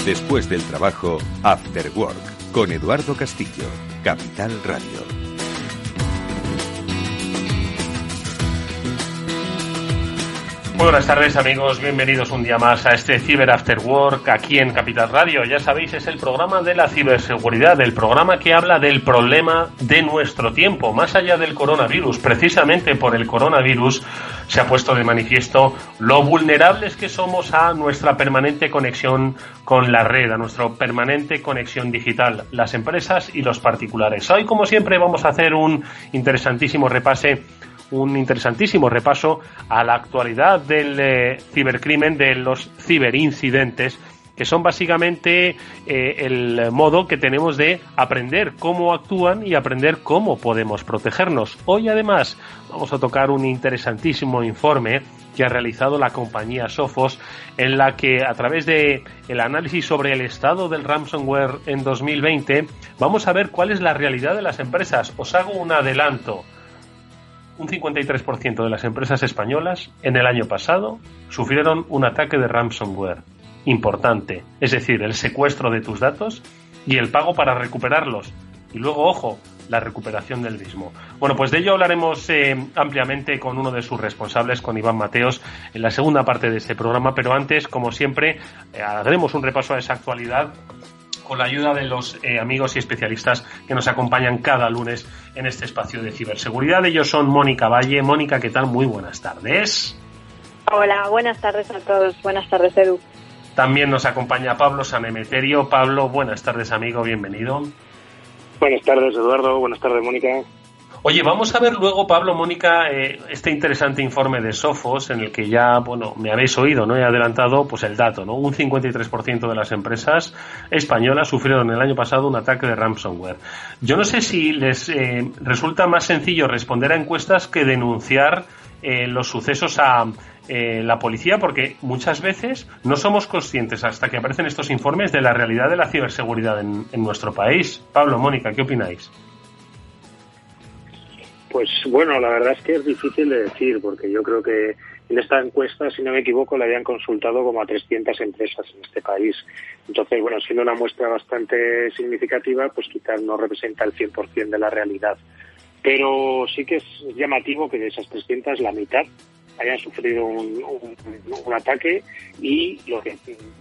Después del trabajo, After Work, con Eduardo Castillo, Capital Radio. Muy buenas tardes, amigos, bienvenidos un día más a este Cyber After Work aquí en Capital Radio. Ya sabéis, es el programa de la ciberseguridad, el programa que habla del problema de nuestro tiempo, más allá del coronavirus. Precisamente por el coronavirus se ha puesto de manifiesto lo vulnerables que somos a nuestra permanente conexión con la red, a nuestra permanente conexión digital, las empresas y los particulares. Hoy, como siempre, vamos a hacer un interesantísimo repaso a la actualidad del cibercrimen, de los ciberincidentes, que son básicamente el modo que tenemos de aprender cómo actúan y aprender cómo podemos protegernos. Hoy, además, vamos a tocar un interesantísimo informe que ha realizado la compañía Sophos, en la que, a través de el análisis sobre el estado del ransomware en 2020, vamos a ver cuál es la realidad de las empresas. Os hago un adelanto. Un 53% de las empresas españolas en el año pasado sufrieron un ataque de ransomware importante, es decir, el secuestro de tus datos y el pago para recuperarlos. Y luego, ojo, la recuperación del mismo. Bueno, pues de ello hablaremos ampliamente con uno de sus responsables, con Iván Mateos, en la segunda parte de este programa, pero antes, como siempre, haremos un repaso a esa actualidad con la ayuda de los amigos y especialistas que nos acompañan cada lunes en este espacio de ciberseguridad. Ellos son Mónica Valle. Mónica, ¿qué tal? Muy buenas tardes. Hola, buenas tardes a todos. Buenas tardes, Edu. También nos acompaña Pablo Sanemeterio. Pablo, buenas tardes, amigo, bienvenido. Buenas tardes, Eduardo. Buenas tardes, Mónica. Oye, vamos a ver luego, Pablo, Mónica, este interesante informe de Sophos, en el que ya, me habéis oído, ¿no? He adelantado, pues el dato, ¿no? Un 53% de las empresas españolas sufrieron el año pasado un ataque de ransomware. Yo no sé si les resulta más sencillo responder a encuestas que denunciar los sucesos a la policía, porque muchas veces no somos conscientes, hasta que aparecen estos informes, de la realidad de la ciberseguridad en nuestro país. Pablo, Mónica, ¿qué opináis? Pues bueno, la verdad es que es difícil de decir, porque yo creo que en esta encuesta, si no me equivoco, la habían consultado como a 300 empresas en este país. Entonces, bueno, siendo una muestra bastante significativa, pues quizás no representa el 100% de la realidad. Pero sí que es llamativo que de esas 300, la mitad hayan sufrido un ataque, y lo que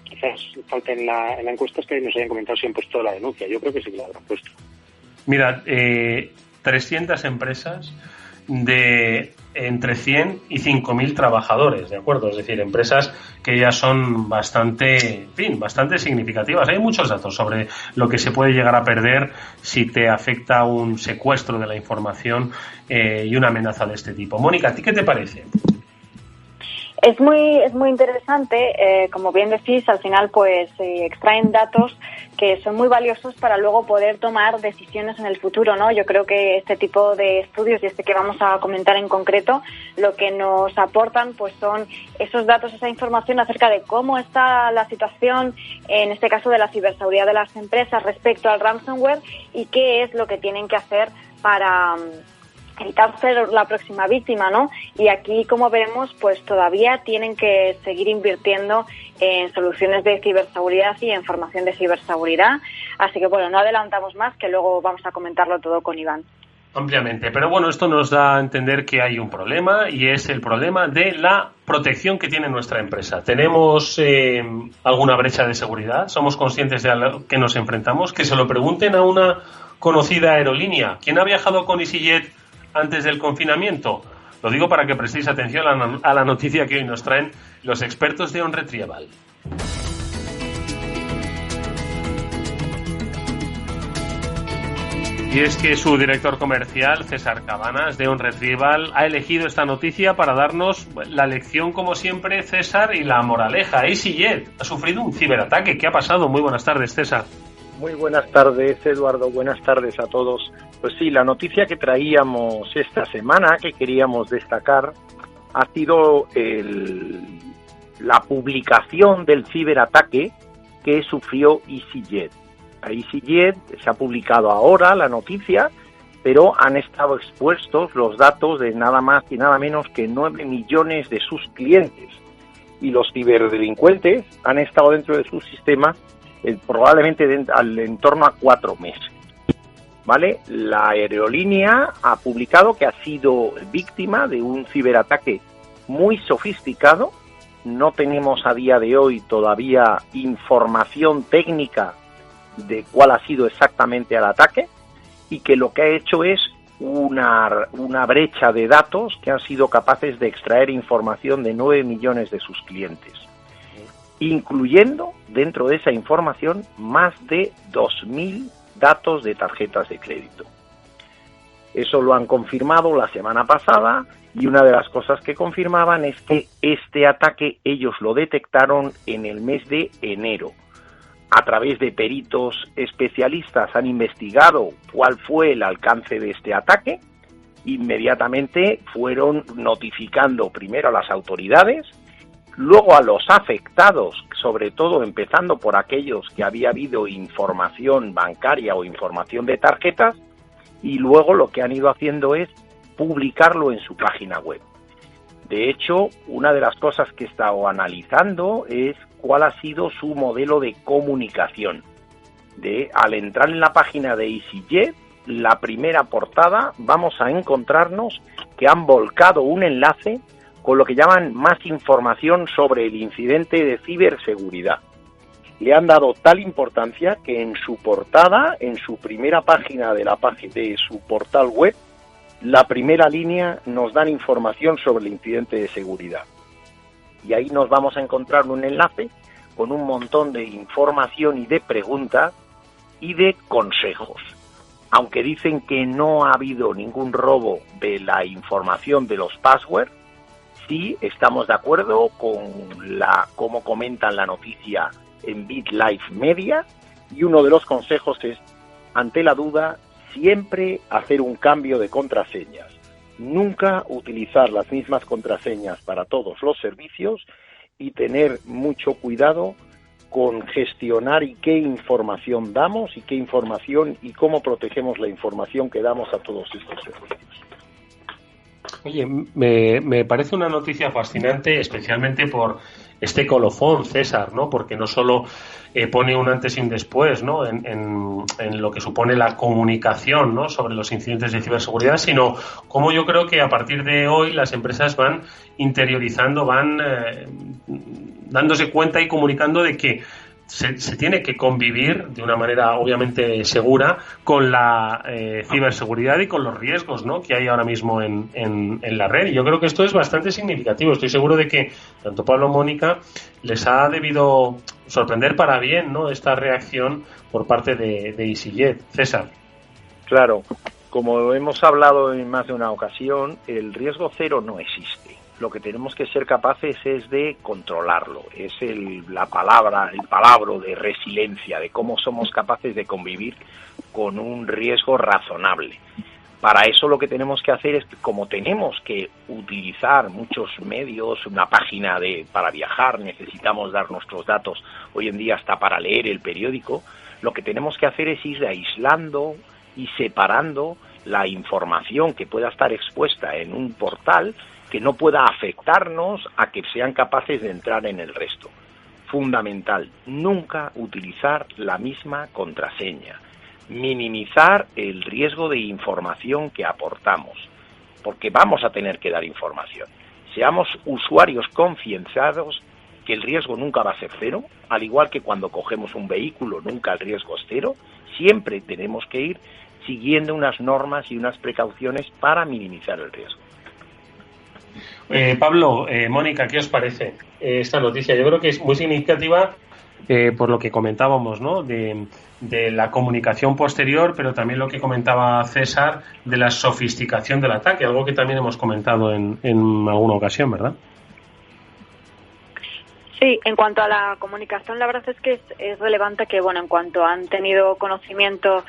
quizás falta en la encuesta es que nos hayan comentado si han puesto la denuncia. Yo creo que sí que la habrán puesto. Mira, 300 empresas de entre 100 y 5.000 trabajadores, ¿de acuerdo? Es decir, empresas que ya son bastante significativas. Hay muchos datos sobre lo que se puede llegar a perder si te afecta un secuestro de la información y una amenaza de este tipo. Mónica, ¿a ti qué te parece? Es muy interesante, como bien decís, al final pues extraen datos que son muy valiosos para luego poder tomar decisiones en el futuro, ¿no? Yo creo que este tipo de estudios, y este que vamos a comentar en concreto, lo que nos aportan pues son esos datos, esa información acerca de cómo está la situación, en este caso de la ciberseguridad de las empresas respecto al ransomware, y qué es lo que tienen que hacer para evitar ser la próxima víctima, ¿no? Y aquí, como veremos, pues todavía tienen que seguir invirtiendo en soluciones de ciberseguridad y en formación de ciberseguridad. Así que, bueno, no adelantamos más, que luego vamos a comentarlo todo con Iván. Ampliamente, pero bueno, esto nos da a entender que hay un problema, y es el problema de la protección que tiene nuestra empresa. ¿Tenemos alguna brecha de seguridad? ¿Somos conscientes de a lo que nos enfrentamos? Que se lo pregunten a una conocida aerolínea. ¿Quién ha viajado con EasyJet antes del confinamiento? Lo digo para que prestéis atención a la noticia que hoy nos traen los expertos de OnRetrieval. Y es que su director comercial, César Cabanas, de OnRetrieval, ha elegido esta noticia para darnos la lección, como siempre, César, y la moraleja. EasyJet ha sufrido un ciberataque. ¿Qué ha pasado? Muy buenas tardes, César. Muy buenas tardes, Eduardo. Buenas tardes a todos. Pues sí, la noticia que traíamos esta semana, que queríamos destacar, ha sido la publicación del ciberataque que sufrió EasyJet. A EasyJet se ha publicado ahora la noticia, pero han estado expuestos los datos de nada más y nada menos que 9 millones de sus clientes. Y los ciberdelincuentes han estado dentro de su sistema probablemente en torno a 4 meses. ¿Vale? La aerolínea ha publicado que ha sido víctima de un ciberataque muy sofisticado. No tenemos a día de hoy todavía información técnica de cuál ha sido exactamente el ataque, y que lo que ha hecho es una brecha de datos que han sido capaces de extraer información de 9 millones de sus clientes, incluyendo dentro de esa información más de 2.000 datos de tarjetas de crédito. Eso lo han confirmado la semana pasada, y una de las cosas que confirmaban es que este ataque ellos lo detectaron en el mes de enero. A través de peritos especialistas han investigado cuál fue el alcance de este ataque. Inmediatamente fueron notificando primero a las autoridades, luego a los afectados, sobre todo empezando por aquellos que había habido información bancaria o información de tarjetas, y luego lo que han ido haciendo es publicarlo en su página web. De hecho, una de las cosas que he estado analizando es cuál ha sido su modelo de comunicación. Al entrar en la página de EasyJet, la primera portada, vamos a encontrarnos que han volcado un enlace con lo que llaman más información sobre el incidente de ciberseguridad. Le han dado tal importancia que en su portada, en su primera página de su portal web, la primera línea nos dan información sobre el incidente de seguridad. Y ahí nos vamos a encontrar un enlace con un montón de información y de preguntas y de consejos. Aunque dicen que no ha habido ningún robo de la información de los passwords, sí estamos de acuerdo con cómo comentan la noticia en BitLife Media, y uno de los consejos es, ante la duda, siempre hacer un cambio de contraseñas. Nunca utilizar las mismas contraseñas para todos los servicios, y tener mucho cuidado con gestionar y qué información damos y qué información y cómo protegemos la información que damos a todos estos servicios. Oye, me parece una noticia fascinante, especialmente por este colofón, César, ¿no? Porque no solo pone un antes y un después, ¿no? En lo que supone la comunicación, ¿no? Sobre los incidentes de ciberseguridad, sino cómo yo creo que a partir de hoy las empresas van interiorizando, van dándose cuenta y comunicando de que se tiene que convivir de una manera obviamente segura con la ciberseguridad y con los riesgos, ¿no? Que hay ahora mismo en la red. Y yo creo que esto es bastante significativo. Estoy seguro de que tanto Pablo como Mónica les ha debido sorprender para bien, ¿no? Esta reacción por parte de EasyJet. César. Claro, como hemos hablado en más de una ocasión, el riesgo cero no existe. Lo que tenemos que ser capaces es de controlarlo. Es el palabra de resiliencia, de cómo somos capaces de convivir con un riesgo razonable. Para eso lo que tenemos que hacer es, como tenemos que utilizar muchos medios, una página para viajar, necesitamos dar nuestros datos, hoy en día hasta para leer el periódico, lo que tenemos que hacer es ir aislando y separando la información que pueda estar expuesta en un portal, que no pueda afectarnos a que sean capaces de entrar en el resto. Fundamental, nunca utilizar la misma contraseña. Minimizar el riesgo de información que aportamos, porque vamos a tener que dar información. Seamos usuarios concienciados que el riesgo nunca va a ser cero, al igual que cuando cogemos un vehículo nunca el riesgo es cero, siempre tenemos que ir siguiendo unas normas y unas precauciones para minimizar el riesgo. Pablo, Mónica, ¿qué os parece esta noticia? Yo creo que es muy significativa por lo que comentábamos, ¿no? De la comunicación posterior, pero también lo que comentaba César de la sofisticación del ataque, algo que también hemos comentado en alguna ocasión, ¿verdad? Sí, en cuanto a la comunicación, la verdad es que es relevante que, bueno, en cuanto han tenido conocimiento,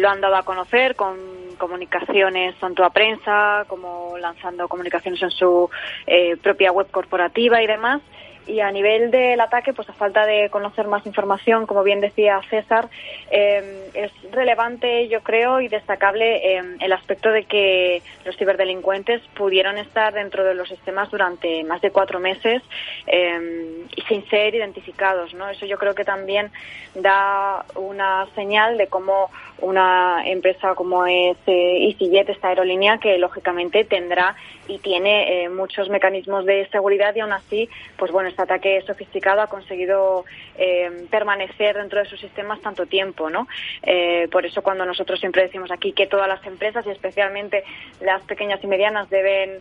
lo han dado a conocer con comunicaciones tanto a prensa como lanzando comunicaciones en su propia web corporativa y demás. Y a nivel del ataque, pues a falta de conocer más información, como bien decía César, es relevante, yo creo, y destacable el aspecto de que los ciberdelincuentes pudieron estar dentro de los sistemas durante más de 4 meses y sin ser identificados, ¿no? Eso yo creo que también da una señal de cómo una empresa como es EasyJet, esta aerolínea, que lógicamente tendrá y tiene muchos mecanismos de seguridad, y aún así, pues bueno, este ataque sofisticado ha conseguido permanecer dentro de sus sistemas tanto tiempo, ¿no? Por eso cuando nosotros siempre decimos aquí que todas las empresas, y especialmente las pequeñas y medianas, deben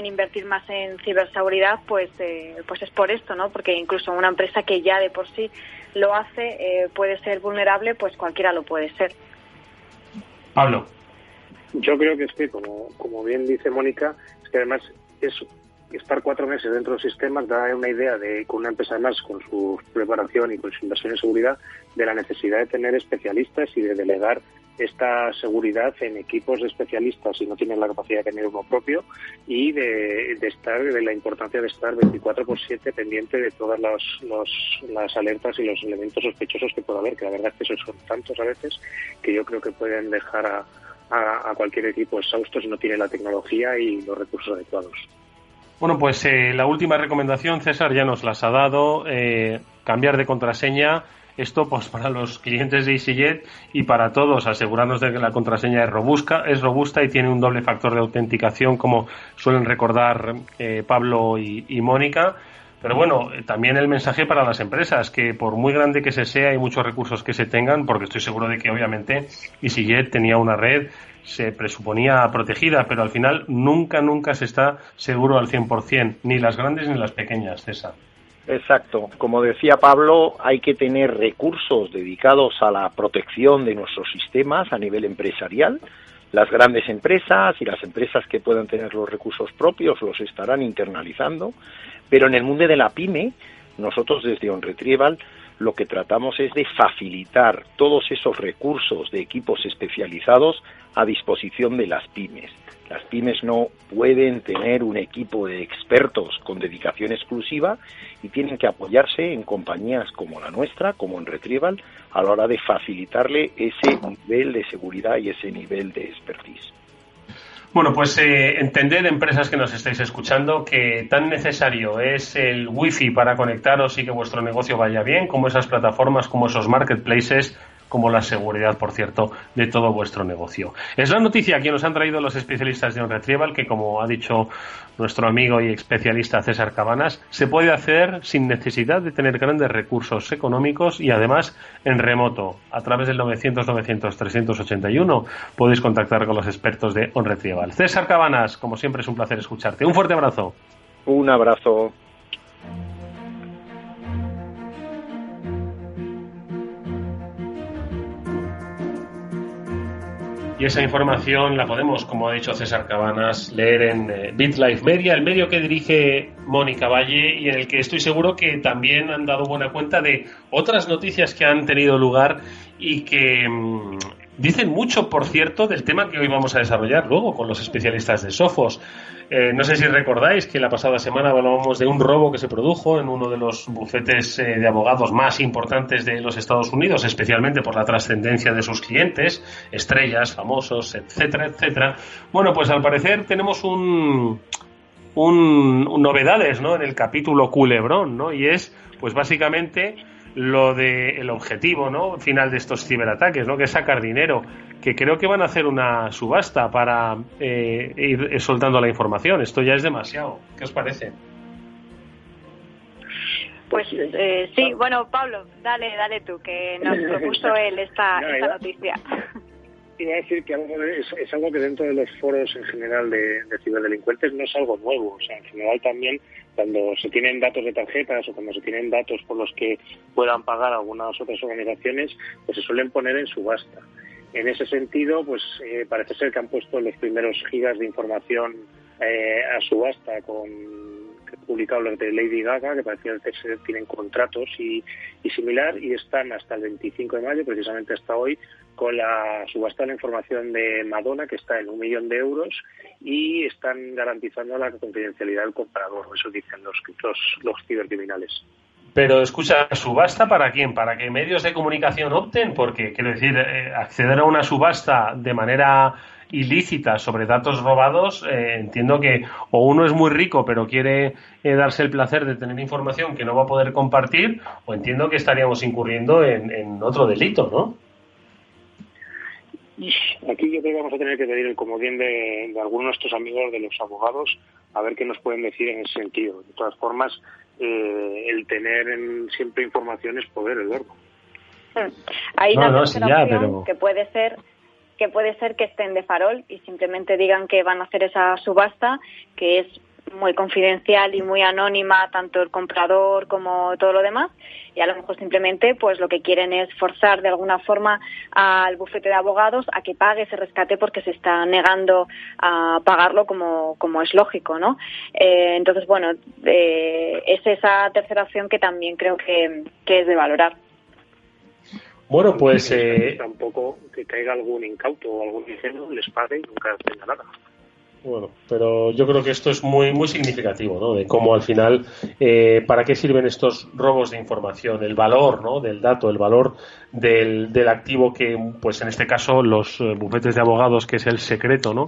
invertir más en ciberseguridad, pues es por esto, ¿no? Porque incluso una empresa que ya de por sí lo hace puede ser vulnerable, pues cualquiera lo puede ser. Pablo. Yo creo que es que, como bien dice Mónica, es que además estar 4 meses dentro de los sistemas da una idea de, con una empresa más, con su preparación y con su inversión en seguridad, de la necesidad de tener especialistas y de delegar esta seguridad en equipos de especialistas si no tienen la capacidad de tener uno propio, y de la importancia de estar 24/7 pendiente de todas las alertas y los elementos sospechosos que pueda haber, que la verdad es que esos son tantos a veces que yo creo que pueden dejar a cualquier equipo exhausto si no tiene la tecnología y los recursos adecuados. Bueno, pues la última recomendación, César, ya nos las ha dado, cambiar de contraseña. Esto pues para los clientes de EasyJet y para todos, asegurarnos de que la contraseña es robusta y tiene un doble factor de autenticación, como suelen recordar Pablo y Mónica. Pero bueno, también el mensaje para las empresas, que por muy grande que se sea y muchos recursos que se tengan, porque estoy seguro de que obviamente EasyJet tenía una red, se presuponía protegida, pero al final nunca se está seguro al 100%, ni las grandes ni las pequeñas, César. Exacto. Como decía Pablo, hay que tener recursos dedicados a la protección de nuestros sistemas a nivel empresarial. Las grandes empresas y las empresas que puedan tener los recursos propios los estarán internalizando, pero en el mundo de la pyme, nosotros desde OnRetrieval lo que tratamos es de facilitar todos esos recursos de equipos especializados a disposición de las pymes. Las pymes no pueden tener un equipo de expertos con dedicación exclusiva y tienen que apoyarse en compañías como la nuestra, como OnRetrieval, a la hora de facilitarle ese nivel de seguridad y ese nivel de expertise. Bueno, pues entended, empresas que nos estáis escuchando, que tan necesario es el wifi para conectaros y que vuestro negocio vaya bien, como esas plataformas, como esos marketplaces, como la seguridad, por cierto, de todo vuestro negocio. Es la noticia que nos han traído los especialistas de OnRetrieval, que, como ha dicho nuestro amigo y especialista César Cabanas, se puede hacer sin necesidad de tener grandes recursos económicos y además en remoto. A través del 900-900-381 podéis contactar con los expertos de OnRetrieval. César Cabanas, como siempre es un placer escucharte. Un fuerte abrazo. Un abrazo. Y esa información la podemos, como ha dicho César Cabanas, leer en BitLife Media, el medio que dirige Mónica Valle y en el que estoy seguro que también han dado buena cuenta de otras noticias que han tenido lugar y que dicen mucho, por cierto, del tema que hoy vamos a desarrollar luego con los especialistas de Sophos. No sé si recordáis que la pasada semana hablábamos de un robo que se produjo en uno de los bufetes de abogados más importantes de los Estados Unidos, especialmente por la trascendencia de sus clientes, estrellas, famosos, etcétera, etcétera. Bueno, pues al parecer tenemos novedades, ¿no?, en el capítulo Culebrón, ¿no? Y es, pues básicamente, lo de el objetivo, ¿no?, final de estos ciberataques, ¿no?, que es sacar dinero, que creo que van a hacer una subasta para ir soltando la información. Esto ya es demasiado. ¿Qué os parece? Pues sí, bueno, Pablo, dale tú, que nos propuso él esta noticia. Iba a decir que es algo que dentro de los foros en general de ciberdelincuentes no es algo nuevo. O sea, en general también, cuando se tienen datos de tarjetas o cuando se tienen datos por los que puedan pagar algunas otras organizaciones, pues se suelen poner en subasta. En ese sentido, pues parece ser que han puesto los primeros gigas de información a subasta que publicado los de Lady Gaga, que parece que tienen contratos y similar, y están hasta el 25 de mayo, precisamente hasta hoy, con la subasta de la información de Madonna, que está en 1 millón de euros, y están garantizando la confidencialidad del comprador. Eso dicen los cibercriminales. Pero escucha, ¿subasta para quién? ¿Para que medios de comunicación opten? Porque, quiero decir, acceder a una subasta de manera ilícita sobre datos robados, entiendo que o uno es muy rico pero quiere darse el placer de tener información que no va a poder compartir, o entiendo que estaríamos incurriendo en otro delito, ¿no? Aquí yo creo que vamos a tener que pedir el comodín de algunos de nuestros amigos, de los abogados, a ver qué nos pueden decir en ese sentido. De todas formas, el tener siempre información es poder, Eduardo. Hay una tercera opción que puede ser que estén de farol y simplemente digan que van a hacer esa subasta, que es muy confidencial y muy anónima, tanto el comprador como todo lo demás, y a lo mejor simplemente pues lo que quieren es forzar de alguna forma al bufete de abogados a que pague ese rescate porque se está negando a pagarlo como es lógico, ¿no? Entonces, bueno, es esa tercera opción que también creo que es de valorar. Bueno, pues tampoco que caiga algún incauto o algún ingenuo, les pague y nunca tenga nada. Bueno, pero yo creo que esto es muy muy significativo, ¿no? De cómo al final, ¿para qué sirven estos robos de información? El valor, ¿no? Del dato, el valor del activo que, pues en este caso, los bufetes de abogados, que es el secreto, ¿no?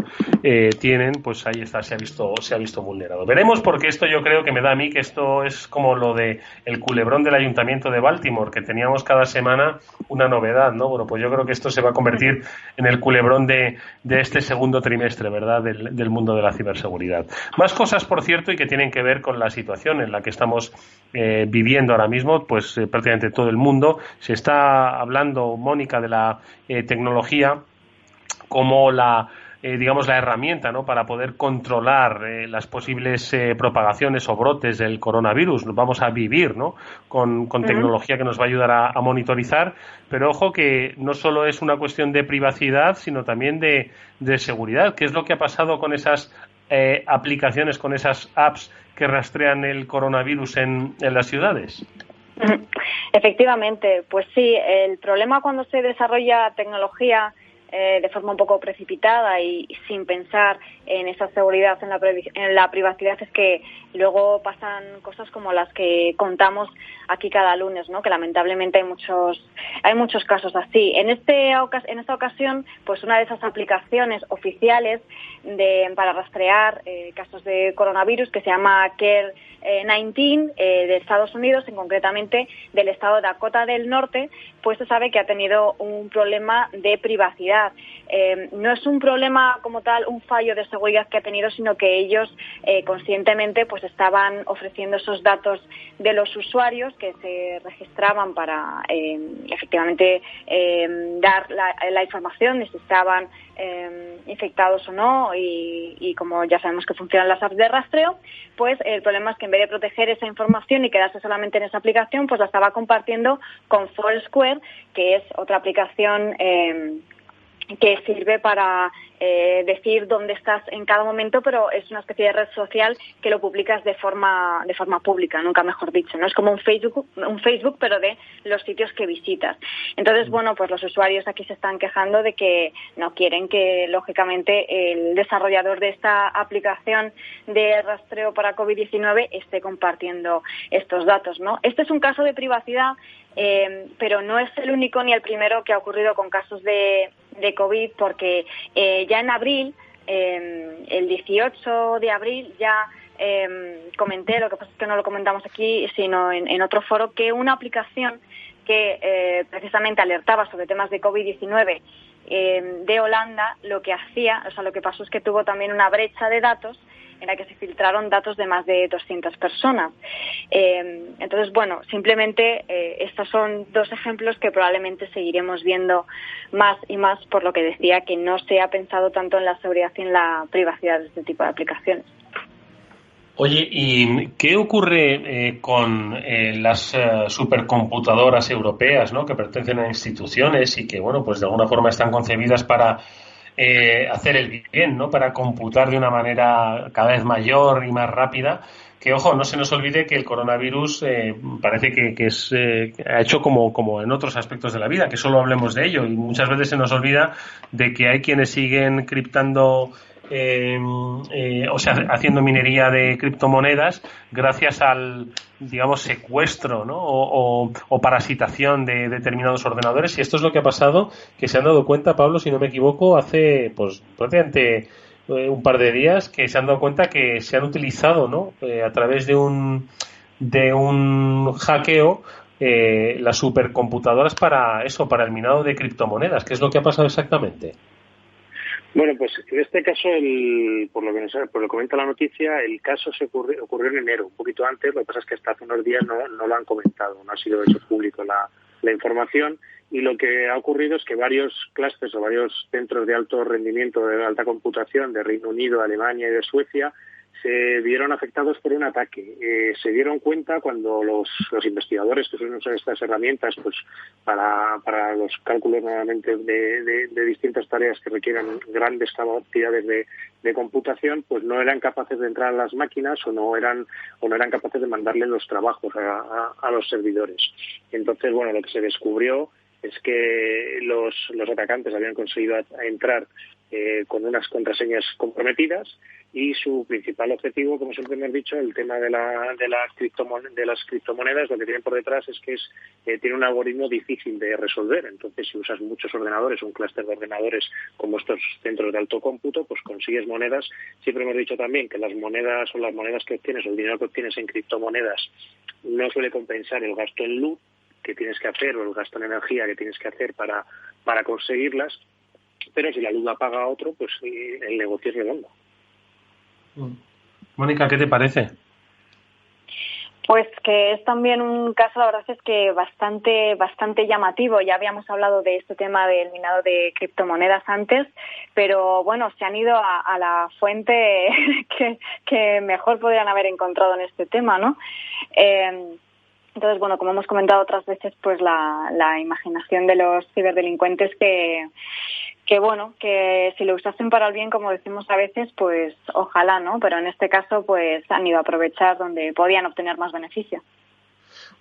Tienen, pues ahí está, se ha visto vulnerado. Veremos, porque esto yo creo que me da a mí que esto es como lo de el culebrón del Ayuntamiento de Baltimore, que teníamos cada semana una novedad, ¿no? Bueno, pues yo creo que esto se va a convertir en el culebrón de este segundo trimestre, ¿verdad? Del mundo de la ciberseguridad. Más cosas, por cierto, y que tienen que ver con la situación en la que estamos viviendo ahora mismo, pues prácticamente todo el mundo. Se está hablando, Mónica, de la tecnología como la herramienta, ¿no? Para poder controlar las posibles propagaciones o brotes del coronavirus. Vamos a vivir, ¿no? Con tecnología que nos va a ayudar a monitorizar, pero ojo que no solo es una cuestión de privacidad, sino también de seguridad. ¿Qué es lo que ha pasado con esas aplicaciones, con esas apps que rastrean el coronavirus en las ciudades? Efectivamente, pues sí, el problema cuando se desarrolla tecnología de forma un poco precipitada y sin pensar en esa seguridad, en la privacidad, es que luego pasan cosas como las que contamos aquí cada lunes, ¿no? Que lamentablemente hay muchos casos así. En esta ocasión, pues una de esas aplicaciones oficiales para rastrear casos de coronavirus, que se llama Care19 de Estados Unidos, concretamente del estado de Dakota del Norte, pues se sabe que ha tenido un problema de privacidad. No es un problema como tal, un fallo de seguridad que ha tenido, sino que ellos conscientemente pues estaban ofreciendo esos datos de los usuarios que se registraban para efectivamente dar la información de si estaban infectados o no, y como ya sabemos que funcionan las apps de rastreo, pues el problema es que en vez de proteger esa información y quedarse solamente en esa aplicación, pues la estaba compartiendo con Foursquare, que es otra aplicación que sirve para decir dónde estás en cada momento, pero es una especie de red social que lo publicas de forma pública, nunca mejor dicho, ¿no? Es como un Facebook, pero de los sitios que visitas. Entonces, bueno, pues los usuarios aquí se están quejando de que no quieren que, lógicamente, el desarrollador de esta aplicación de rastreo para COVID-19 esté compartiendo estos datos, ¿no? Este es un caso de privacidad, pero no es el único ni el primero que ha ocurrido con casos de COVID, porque ya en abril, el 18 de abril, ya comenté, lo que pasa es que no lo comentamos aquí, sino en otro foro, que una aplicación que precisamente alertaba sobre temas de COVID-19 de Holanda, lo que pasó es que tuvo también una brecha de datos en la que se filtraron datos de más de 200 personas. Entonces, bueno, simplemente estos son dos ejemplos que probablemente seguiremos viendo más y más, por lo que decía que no se ha pensado tanto en la seguridad y en la privacidad de este tipo de aplicaciones. Oye, ¿y qué ocurre con las supercomputadoras europeas, ¿no? Que pertenecen a instituciones y que, bueno, pues de alguna forma están concebidas para hacer el bien, ¿no? Para computar de una manera cada vez mayor y más rápida, que ojo, no se nos olvide que el coronavirus parece que es ha hecho como en otros aspectos de la vida, que solo hablemos de ello, y muchas veces se nos olvida de que hay quienes siguen criptando, o sea, haciendo minería de criptomonedas gracias al, digamos, secuestro, ¿no? o parasitación de determinados ordenadores. Y esto es lo que ha pasado, que se han dado cuenta, Pablo, si no me equivoco, hace pues prácticamente un par de días, que se han dado cuenta que se han utilizado, ¿no? A través de un hackeo, las supercomputadoras para eso, para el minado de criptomonedas. ¿Qué es lo que ha pasado exactamente? Bueno, pues en este caso, por lo que comenta la noticia, el caso ocurrió en enero, un poquito antes. Lo que pasa es que hasta hace unos días no lo han comentado, no ha sido hecho público la información. Y lo que ha ocurrido es que varios clústeres o varios centros de alto rendimiento, de alta computación de Reino Unido, Alemania y de Suecia se vieron afectados por un ataque. Se dieron cuenta cuando los investigadores que suelen usar estas herramientas pues para los cálculos nuevamente de distintas tareas que requieran grandes cantidades de computación, pues no eran capaces de entrar a las máquinas o no eran capaces de mandarle los trabajos a los servidores. Entonces, bueno, lo que se descubrió es que los atacantes habían conseguido entrar con unas contraseñas comprometidas, y su principal objetivo, como siempre me han dicho, el tema de las criptomonedas, lo que tienen por detrás es que tiene un algoritmo difícil de resolver. Entonces, si usas muchos ordenadores, un clúster de ordenadores como estos centros de alto cómputo, pues consigues monedas. Siempre hemos dicho también que las monedas que obtienes o el dinero que obtienes en criptomonedas no suele compensar el gasto en luz que tienes que hacer o el gasto en energía que tienes que hacer para conseguirlas, pero si la luz la paga otro, pues el negocio es redondo. Mónica, ¿qué te parece? Pues que es también un caso, la verdad es que bastante llamativo. Ya habíamos hablado de este tema del minado de criptomonedas antes, pero bueno, se han ido a la fuente que mejor podrían haber encontrado en este tema, ¿no? Entonces, bueno, como hemos comentado otras veces, pues la imaginación de los ciberdelincuentes que bueno, que si lo usasen para el bien, como decimos a veces, pues ojalá, ¿no? Pero en este caso, pues han ido a aprovechar donde podían obtener más beneficio.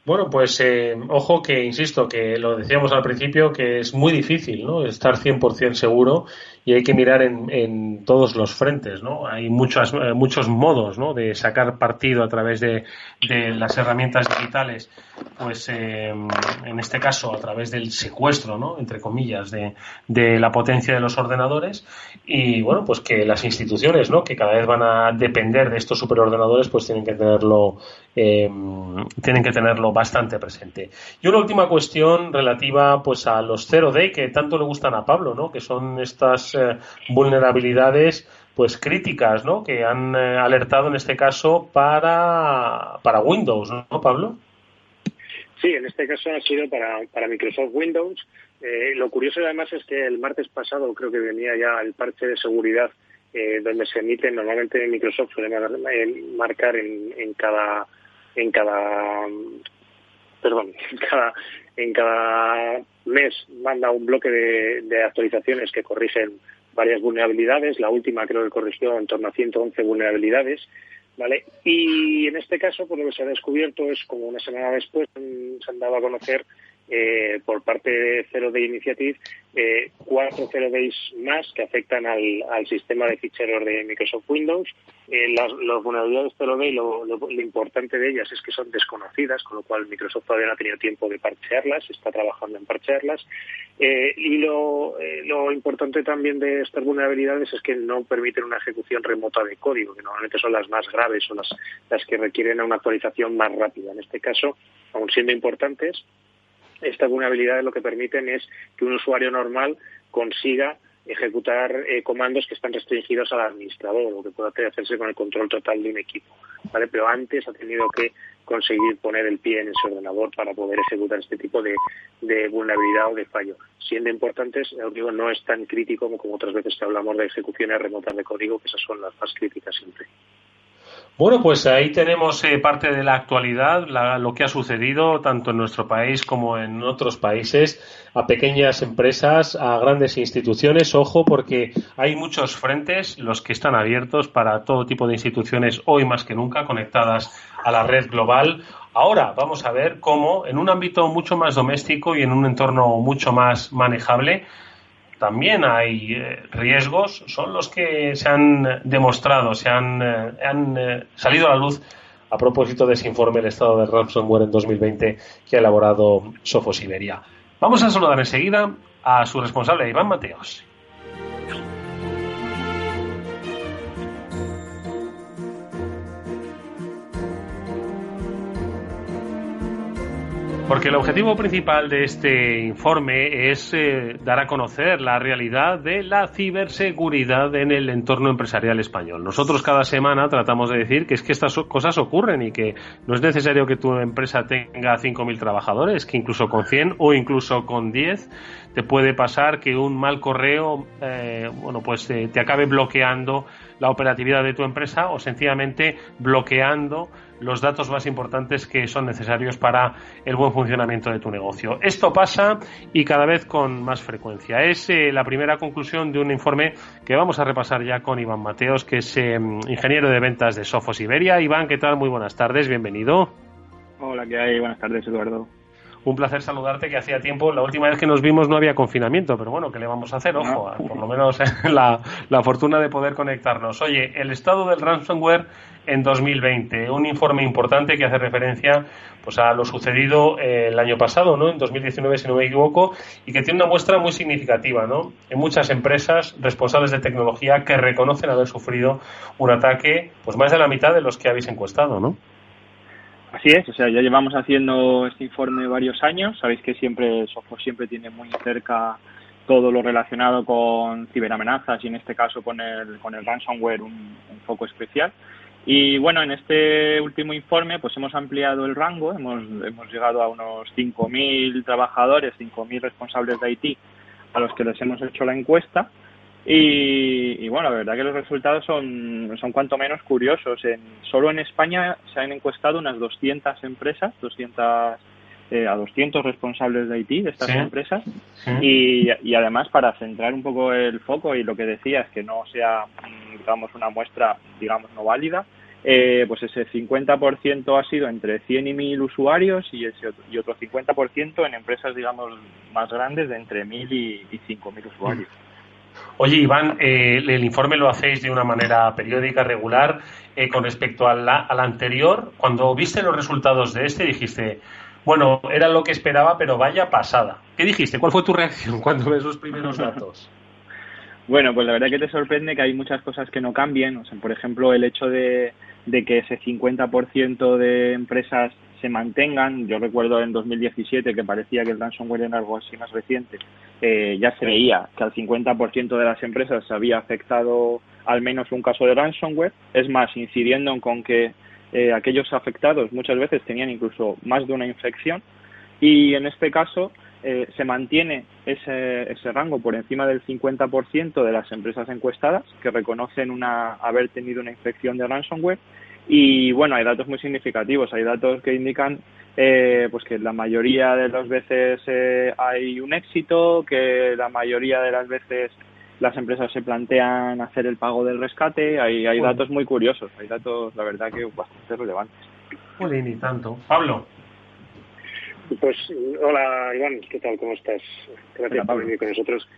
Bueno, pues ojo que, insisto, que lo decíamos al principio, que es muy difícil, ¿no? Estar 100% seguro, y hay que mirar en todos los frentes, ¿no? Hay muchos modos, ¿no? De sacar partido a través de las herramientas digitales, pues en este caso a través del secuestro, ¿no? Entre comillas, de la potencia de los ordenadores, y bueno, pues que las instituciones, ¿no? Que cada vez van a depender de estos superordenadores, pues tienen que tenerlo bastante presente. Y una última cuestión relativa pues a los 0D, que tanto le gustan a Pablo, ¿no? Que son estas vulnerabilidades pues críticas, ¿no? Que han alertado en este caso para Windows, ¿no, Pablo? Sí, en este caso ha sido para Microsoft Windows. Lo curioso además es que el martes pasado creo que venía ya el parche de seguridad donde se emiten. Normalmente Microsoft suele marcar en cada mes manda un bloque de actualizaciones que corrigen varias vulnerabilidades. La última creo que corrigió en torno a 111 vulnerabilidades, ¿vale? Y en este caso, pues lo que se ha descubierto es, como una semana después se han dado a conocer por parte de Zero Day Initiative 4 Zero Days más que afectan al sistema de ficheros de Microsoft Windows. Las vulnerabilidades Zero Day, lo importante de ellas es que son desconocidas, con lo cual Microsoft todavía no ha tenido tiempo de parchearlas, está trabajando en parchearlas. Y lo importante también de estas vulnerabilidades es que no permiten una ejecución remota de código, que normalmente son las más graves o las que requieren una actualización más rápida. En este caso, aun siendo importantes, estas vulnerabilidades lo que permiten es que un usuario normal consiga ejecutar comandos que están restringidos al administrador, o que pueda hacerse con el control total de un equipo, ¿vale? Pero antes ha tenido que conseguir poner el pie en ese ordenador para poder ejecutar este tipo de vulnerabilidad o de fallo. Siendo importantes, os digo, no es tan crítico como otras veces que hablamos de ejecuciones remotas de código, que esas son las más críticas siempre. Bueno, pues ahí tenemos parte de la actualidad, lo que ha sucedido tanto en nuestro país como en otros países, a pequeñas empresas, a grandes instituciones. Ojo, porque hay muchos frentes, los que están abiertos para todo tipo de instituciones, hoy más que nunca, conectadas a la red global. Ahora vamos a ver cómo, en un ámbito mucho más doméstico y en un entorno mucho más manejable, también hay riesgos, son los que se han demostrado, han salido a la luz a propósito de ese informe El estado del ransomware en 2020 que ha elaborado Sophos Iberia. Vamos a saludar enseguida a su responsable, Iván Mateos. Porque el objetivo principal de este informe es dar a conocer la realidad de la ciberseguridad en el entorno empresarial español. Nosotros cada semana tratamos de decir que es que estas cosas ocurren y que no es necesario que tu empresa tenga 5.000 trabajadores, que incluso con 100 o incluso con 10 te puede pasar que un mal correo te acabe bloqueando la operatividad de tu empresa o sencillamente bloqueando los datos más importantes que son necesarios para el buen funcionamiento de tu negocio. Esto pasa y cada vez con más frecuencia. Es la primera conclusión de un informe que vamos a repasar ya con Iván Mateos, que es ingeniero de ventas de Sophos Iberia. Iván, ¿qué tal? Muy buenas tardes, bienvenido. Hola, ¿qué hay? Buenas tardes, Eduardo. Un placer saludarte, que hacía tiempo, la última vez que nos vimos no había confinamiento, pero bueno, ¿qué le vamos a hacer? Ojo, por lo menos la fortuna de poder conectarnos. Oye, el estado del ransomware en 2020, un informe importante que hace referencia pues a lo sucedido el año pasado, ¿no? En 2019, si no me equivoco, y que tiene una muestra muy significativa, ¿no? En muchas empresas responsables de tecnología que reconocen haber sufrido un ataque, pues más de la mitad de los que habéis encuestado, ¿no? Así es, o sea, ya llevamos haciendo este informe varios años. Sabéis que Sophos siempre tiene muy cerca todo lo relacionado con ciberamenazas y en este caso con el ransomware un foco especial. Y bueno, en este último informe pues hemos ampliado el rango, hemos llegado a unos 5.000 trabajadores, 5.000 responsables de IT a los que les hemos hecho la encuesta. Y bueno, la verdad que los resultados son cuanto menos curiosos. Solo en España se han encuestado unas 200 empresas, a 200 responsables de IT de estas empresas. Sí. Y además, para centrar un poco el foco y lo que decías, que no sea, digamos, una muestra, digamos, no válida, pues ese 50% ha sido entre 100 y 1.000 usuarios y otro 50% en empresas, digamos, más grandes de entre 1.000 y 5.000 usuarios. Oye, Iván, el informe lo hacéis de una manera periódica, regular. Con respecto al anterior, cuando viste los resultados de este, dijiste, bueno, era lo que esperaba, pero vaya pasada. ¿Qué dijiste? ¿Cuál fue tu reacción cuando ves los primeros datos? Bueno, pues la verdad que te sorprende que hay muchas cosas que no cambien. O sea, por ejemplo, el hecho de que ese 50% de empresas se mantengan. Yo recuerdo en 2017 que parecía que el ransomware era algo así más reciente. Ya se veía que al 50% de las empresas se había afectado al menos un caso de ransomware. Es más, incidiendo con que aquellos afectados muchas veces tenían incluso más de una infección. Y en este caso se mantiene ese rango por encima del 50% de las empresas encuestadas que reconocen haber tenido una infección de ransomware. Y bueno, hay datos muy significativos, hay datos que indican pues que la mayoría de las veces hay un éxito, que la mayoría de las veces las empresas se plantean hacer el pago del rescate. Hay datos muy curiosos, hay datos, la verdad, que bastante relevantes. Joder, ni tanto. Pablo. Pues hola, Iván, ¿qué tal? ¿Cómo estás? Gracias por venir con nosotros.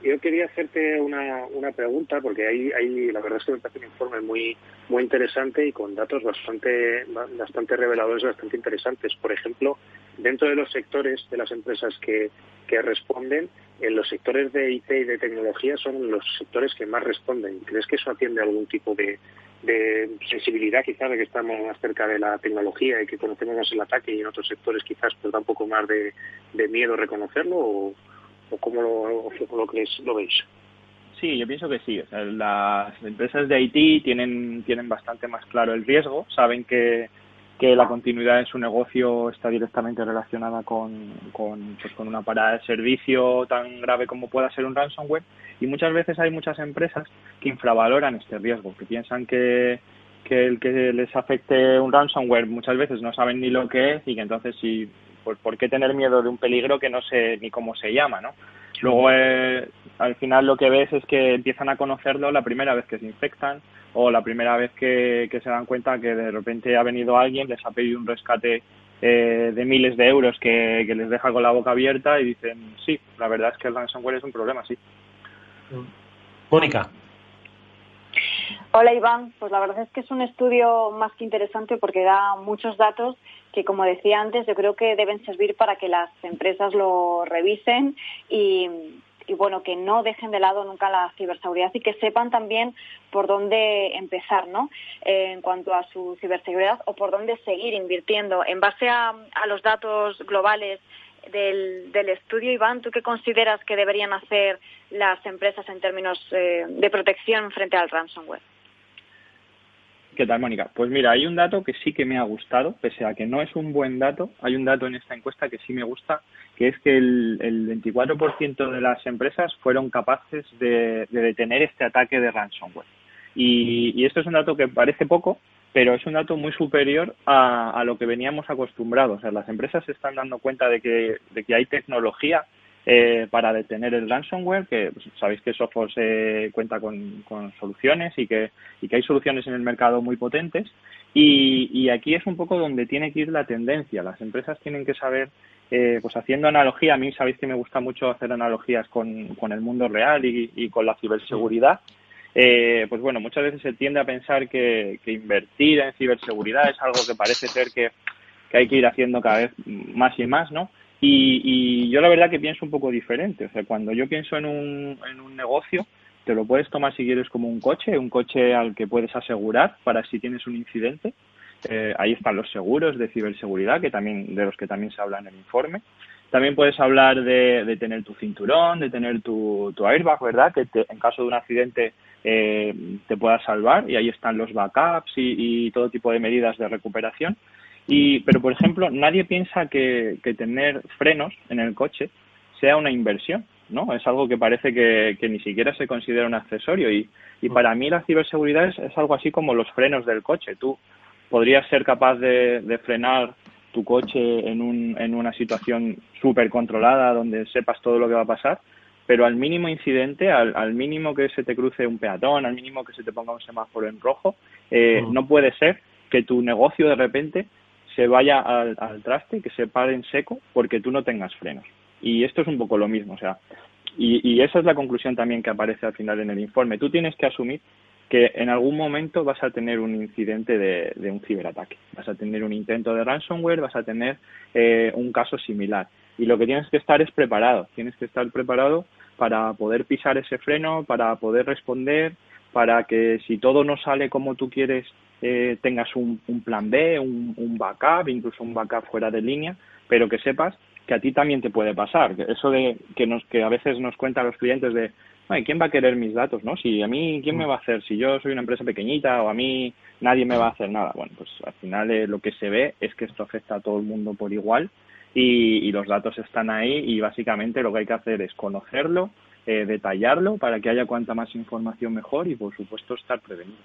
Yo quería hacerte una pregunta, porque hay la verdad es que me parece un informe muy interesante y con datos bastante reveladores, bastante interesantes. Por ejemplo, dentro de los sectores de las empresas que responden, en los sectores de IT y de tecnología son los sectores que más responden. ¿Crees que eso atiende a algún tipo de sensibilidad, quizás, de que estamos más cerca de la tecnología y que conocemos más el ataque, y en otros sectores quizás pues da un poco más de miedo reconocerlo? ¿O cómo lo veis? Sí, yo pienso que sí. O sea, las empresas de IT tienen bastante más claro el riesgo, saben que la continuidad de su negocio está directamente relacionada con una parada de servicio tan grave como pueda ser un ransomware, y muchas veces hay muchas empresas que infravaloran este riesgo, que piensan que que el que les afecte un ransomware muchas veces no saben ni lo que es y que entonces sí, pues ¿por qué tener miedo de un peligro que no sé ni cómo se llama, ¿no? Luego al final lo que ves es que empiezan a conocerlo la primera vez que se infectan o la primera vez que se dan cuenta que de repente ha venido alguien, les ha pedido un rescate de miles de euros que les deja con la boca abierta y dicen, sí, la verdad es que el ransomware es un problema, sí. Mónica. Hola Iván, pues la verdad es que es un estudio más que interesante porque da muchos datos que, como decía antes, yo creo que deben servir para que las empresas lo revisen y bueno, que no dejen de lado nunca la ciberseguridad y que sepan también por dónde empezar, ¿no? En cuanto a su ciberseguridad o por dónde seguir invirtiendo. En base a los datos globales del estudio, Iván, ¿tú qué consideras que deberían hacer las empresas en términos de protección frente al ransomware? ¿Qué tal, Mónica? Pues mira, hay un dato que sí que me ha gustado, pese a que no es un buen dato, hay un dato en esta encuesta que sí me gusta, que es que el 24% de las empresas fueron capaces de detener este ataque de ransomware. Y esto es un dato que parece poco, pero es un dato muy superior a lo que veníamos acostumbrados. O sea, las empresas se están dando cuenta de que hay tecnología para detener el ransomware, que pues, sabéis que Sophos cuenta con soluciones y que hay soluciones en el mercado muy potentes y aquí es un poco donde tiene que ir la tendencia. Las empresas tienen que saber, pues haciendo analogía, a mí sabéis que me gusta mucho hacer analogías con el mundo real y con la ciberseguridad. Pues bueno, muchas veces se tiende a pensar que invertir en ciberseguridad es algo que parece ser que hay que ir haciendo cada vez más y más, ¿no? Y yo la verdad que pienso un poco diferente. O sea, cuando yo pienso en un negocio, te lo puedes tomar si quieres como un coche al que puedes asegurar para si tienes un incidente. Ahí están los seguros de ciberseguridad, de los que también se habla en el informe. También puedes hablar de tener tu cinturón, de tener tu airbag, ¿verdad? Que en caso de un accidente te pueda salvar, y ahí están los backups y todo tipo de medidas de recuperación. Pero, por ejemplo, nadie piensa que tener frenos en el coche sea una inversión, ¿no? Es algo que parece que ni siquiera se considera un accesorio y para mí la ciberseguridad es algo así como los frenos del coche. Tú podrías ser capaz de frenar tu coche en una situación súper controlada donde sepas todo lo que va a pasar, pero al mínimo incidente, al mínimo que se te cruce un peatón, al mínimo que se te ponga un semáforo en rojo, no puede ser que tu negocio de repente se vaya al traste, que se pare en seco porque tú no tengas frenos. Y esto es un poco lo mismo, o sea, y esa es la conclusión también que aparece al final en el informe. Tú tienes que asumir que en algún momento vas a tener un incidente de un ciberataque, vas a tener un intento de ransomware, vas a tener un caso similar. Y lo que tienes que estar es preparado, para poder pisar ese freno, para poder responder, para que si todo no sale como tú quieres, tengas un plan B, un backup, incluso un backup fuera de línea, pero que sepas que a ti también te puede pasar. Eso de que a veces nos cuentan los clientes de, ay, ¿quién va a querer mis datos, no? Si a mí, ¿quién me va a hacer? Si yo soy una empresa pequeñita o a mí nadie me va a hacer nada. Bueno, pues al final lo que se ve es que esto afecta a todo el mundo por igual y los datos están ahí y básicamente lo que hay que hacer es conocerlo, detallarlo para que haya cuanta más información mejor y, por supuesto, estar prevenido.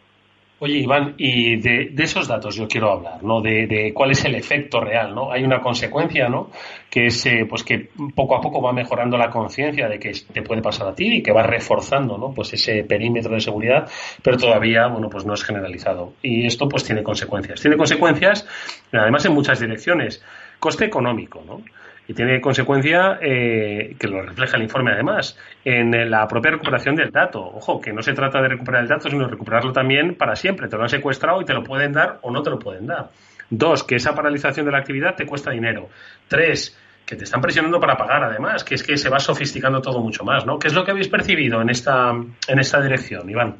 Oye, Iván, y de esos datos yo quiero hablar, ¿no? De cuál es el efecto real, ¿no? Hay una consecuencia, ¿no? Que es, pues que poco a poco va mejorando la conciencia de que te puede pasar a ti y que va reforzando, ¿no? Pues ese perímetro de seguridad, pero todavía, bueno, pues no es generalizado. Y esto, pues tiene consecuencias. Tiene consecuencias, además, en muchas direcciones. Coste económico, ¿no? Y tiene consecuencia, que lo refleja el informe además, en la propia recuperación del dato. Ojo, que no se trata de recuperar el dato, sino de recuperarlo también para siempre. Te lo han secuestrado y te lo pueden dar o no te lo pueden dar. 2, que esa paralización de la actividad te cuesta dinero. 3, que te están presionando para pagar además, que es que se va sofisticando todo mucho más, ¿no? ¿Qué es lo que habéis percibido en esta dirección, Iván?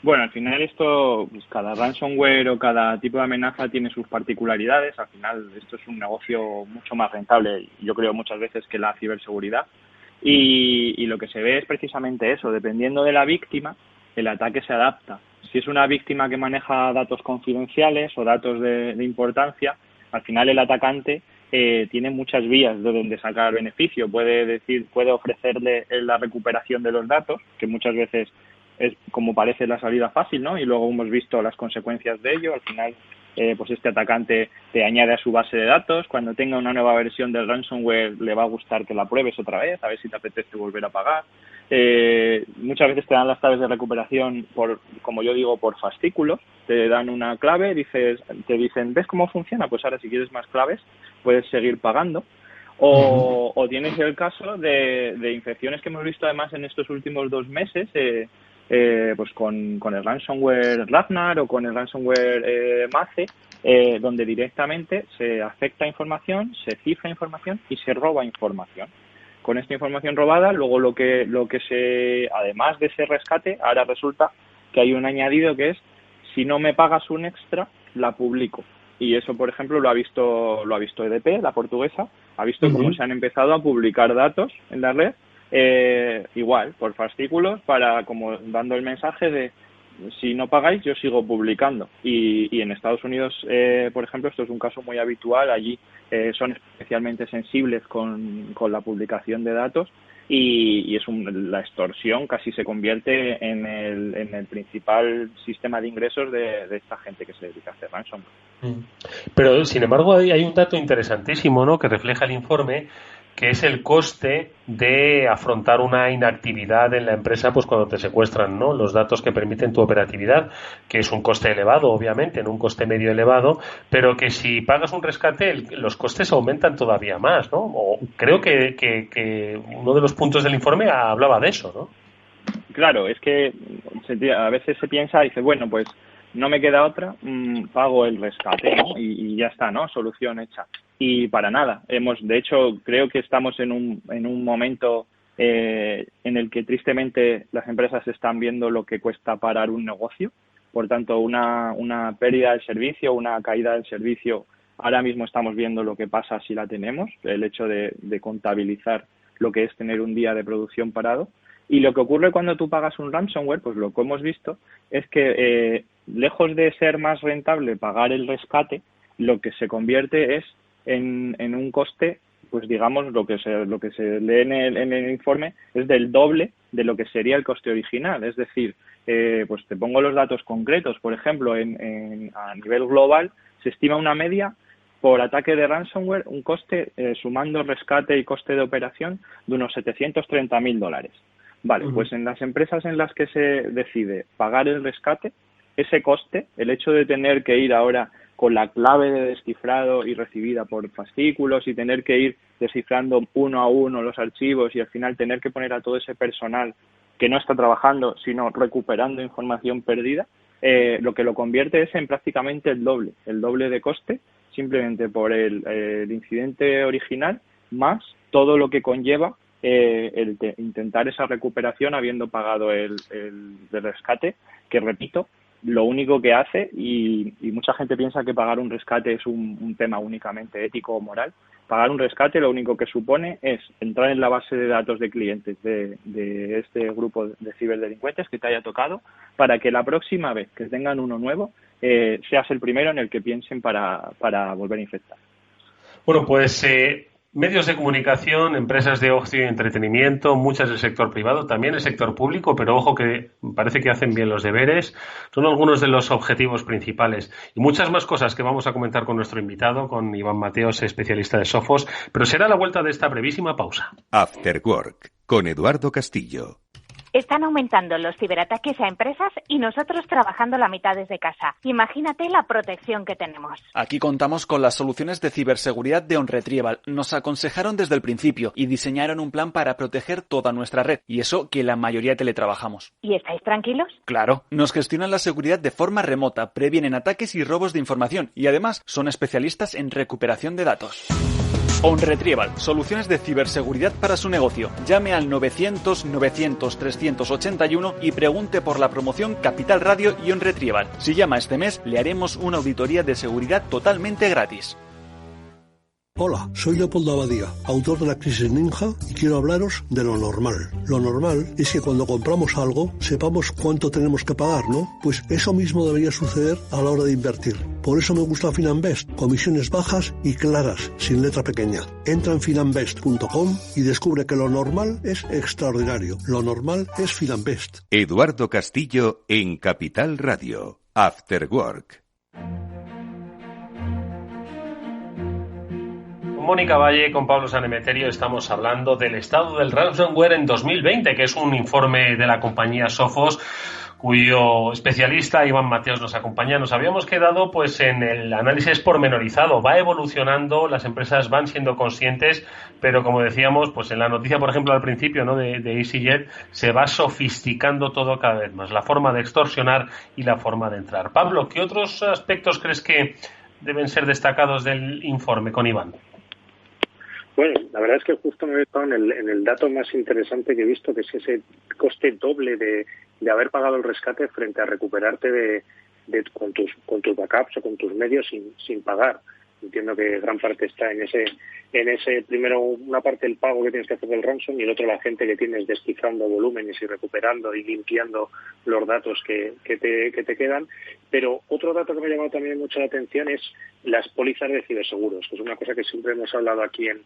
Bueno, al final esto, pues cada ransomware o cada tipo de amenaza tiene sus particularidades. Al final esto es un negocio mucho más rentable, yo creo muchas veces, que la ciberseguridad. Y lo que se ve es precisamente eso. Dependiendo de la víctima, el ataque se adapta. Si es una víctima que maneja datos confidenciales o datos de importancia, al final el atacante tiene muchas vías de donde sacar beneficio. Puede ofrecerle la recuperación de los datos, que muchas veces es como parece la salida fácil, ¿no? Y luego hemos visto las consecuencias de ello. Al final, pues este atacante te añade a su base de datos. Cuando tenga una nueva versión del ransomware, le va a gustar que la pruebes otra vez, a ver si te apetece volver a pagar. Muchas veces te dan las claves de recuperación como yo digo, por fascículos. Te dan una clave, te dicen, ¿ves cómo funciona? Pues ahora si quieres más claves puedes seguir pagando. O tienes el caso de infecciones que hemos visto además en estos últimos 2 meses, pues con el ransomware Ragnar o con el ransomware Mace, donde directamente se afecta información, se cifra información y se roba información. Con esta información robada, luego lo que además de ese rescate, ahora resulta que hay un añadido que es, si no me pagas un extra, la publico. Y eso, por ejemplo, lo ha visto EDP, la portuguesa, ha visto cómo se han empezado a publicar datos en la red, igual, por fascículos, como dando el mensaje de, si no pagáis, yo sigo publicando. Y en Estados Unidos, por ejemplo, esto es un caso muy habitual. Allí son especialmente sensibles con la publicación de datos y la extorsión casi se convierte en el principal sistema de ingresos de esta gente que se dedica a hacer ransomware. Pero, sin embargo, hay un dato interesantísimo, ¿no?, que refleja el informe, que es el coste de afrontar una inactividad en la empresa, pues cuando te secuestran, ¿no?, los datos que permiten tu operatividad, que es un coste elevado, obviamente, no un coste medio elevado, pero que si pagas un rescate, los costes aumentan todavía más, ¿no? O creo que uno de los puntos del informe hablaba de eso, ¿no? Claro, es que a veces se piensa, dice, bueno, pues no me queda otra, pago el rescate, ¿no? Y ya está, ¿no? Solución hecha. Y para nada. De hecho, creo que estamos en un momento en el que tristemente las empresas están viendo lo que cuesta parar un negocio. Por tanto, una pérdida del servicio, una caída del servicio, ahora mismo estamos viendo lo que pasa si la tenemos, el hecho de contabilizar lo que es tener un día de producción parado. Y lo que ocurre cuando tú pagas un ransomware, pues lo que hemos visto es que lejos de ser más rentable pagar el rescate, lo que se convierte es en un coste, pues digamos, lo que se lee en el informe es del doble de lo que sería el coste original. Es decir, pues te pongo los datos concretos. Por ejemplo, a nivel global se estima una media por ataque de ransomware, un coste, sumando rescate y coste de operación, de unos $730.000. Vale, pues en las empresas en las que se decide pagar el rescate, ese coste, el hecho de tener que ir ahora con la clave de descifrado y recibida por fascículos y tener que ir descifrando uno a uno los archivos y al final tener que poner a todo ese personal que no está trabajando, sino recuperando información perdida, lo que lo convierte es en prácticamente el doble de coste, simplemente por el incidente original, más todo lo que conlleva intentar esa recuperación habiendo pagado el rescate, que repito, lo único que hace, y mucha gente piensa que pagar un rescate es un tema únicamente ético o moral. Pagar un rescate lo único que supone es entrar en la base de datos de clientes de este grupo de ciberdelincuentes que te haya tocado, para que la próxima vez que tengan uno nuevo seas el primero en el que piensen para volver a infectar. Bueno, pues medios de comunicación, empresas de ocio y entretenimiento, muchas del sector privado, también el sector público, pero ojo que parece que hacen bien los deberes, son algunos de los objetivos principales. Y muchas más cosas que vamos a comentar con nuestro invitado, con Iván Mateos, especialista de Sophos, pero será a la vuelta de esta brevísima pausa. After Work, con Eduardo Castillo. Están aumentando los ciberataques a empresas y nosotros trabajando la mitad desde casa. Imagínate la protección que tenemos. Aquí contamos con las soluciones de ciberseguridad de OnRetrieval. Nos aconsejaron desde el principio y diseñaron un plan para proteger toda nuestra red. Y eso que la mayoría teletrabajamos. ¿Y estáis tranquilos? Claro. Nos gestionan la seguridad de forma remota, previenen ataques y robos de información y además son especialistas en recuperación de datos. OnRetrieval, soluciones de ciberseguridad para su negocio. Llame al 900-900-381 y pregunte por la promoción Capital Radio y OnRetrieval. Si llama este mes, le haremos una auditoría de seguridad totalmente gratis. Hola, soy Leopoldo Abadía, autor de La Crisis Ninja, y quiero hablaros de lo normal. Lo normal es que cuando compramos algo sepamos cuánto tenemos que pagar, ¿no? Pues eso mismo debería suceder a la hora de invertir. Por eso me gusta Finanbest, comisiones bajas y claras, sin letra pequeña. Entra en finanbest.com y descubre que lo normal es extraordinario. Lo normal es Finanbest. Eduardo Castillo en Capital Radio. After Work. Mónica Valle, con Pablo Sanemeterio, estamos hablando del estado del ransomware en 2020, que es un informe de la compañía Sophos, cuyo especialista Iván Mateos nos acompaña. Nos habíamos quedado pues en el análisis pormenorizado. Va evolucionando, las empresas van siendo conscientes, pero como decíamos, pues en la noticia, por ejemplo, al principio, ¿no?, de EasyJet, se va sofisticando todo cada vez más, la forma de extorsionar y la forma de entrar. Pablo, ¿qué otros aspectos crees que deben ser destacados del informe con Iván? Bueno, la verdad es que justo me he quedado en el dato más interesante que he visto, que es ese coste doble de haber pagado el rescate frente a recuperarte con tus backups o con tus medios sin pagar. Entiendo que gran parte está en ese primero, una parte del pago que tienes que hacer del ransom y el otro la gente que tienes descifrando volúmenes y recuperando y limpiando los datos que te quedan. Pero otro dato que me ha llamado también mucho la atención es las pólizas de ciberseguros, que es una cosa que siempre hemos hablado aquí en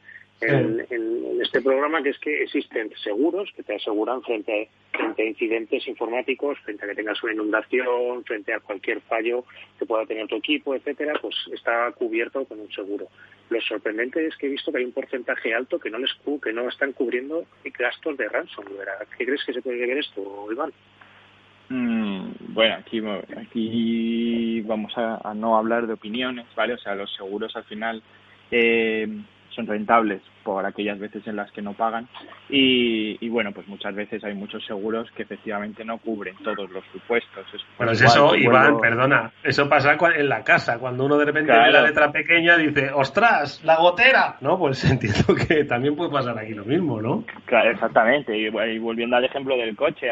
este programa, que es que existen seguros que te aseguran frente a incidentes informáticos, frente a que tengas una inundación, frente a cualquier fallo que pueda tener tu equipo, etcétera, pues está cubierto con un seguro. Lo sorprendente es que he visto que hay un porcentaje alto que no están cubriendo gastos de ransomware. ¿Qué crees que se puede ver esto, Iván? Bueno, aquí vamos a no hablar de opiniones, ¿vale? O sea, los seguros al final son rentables por aquellas veces en las que no pagan y bueno, pues muchas veces hay muchos seguros que efectivamente no cubren todos los supuestos. Bueno, es eso, Iván, perdona, eso pasa en la casa, cuando uno de repente ve la letra pequeña dice, ¡ostras, la gotera! ¿No? Pues entiendo que también puede pasar aquí lo mismo, ¿no? Claro, exactamente, y volviendo al ejemplo del coche,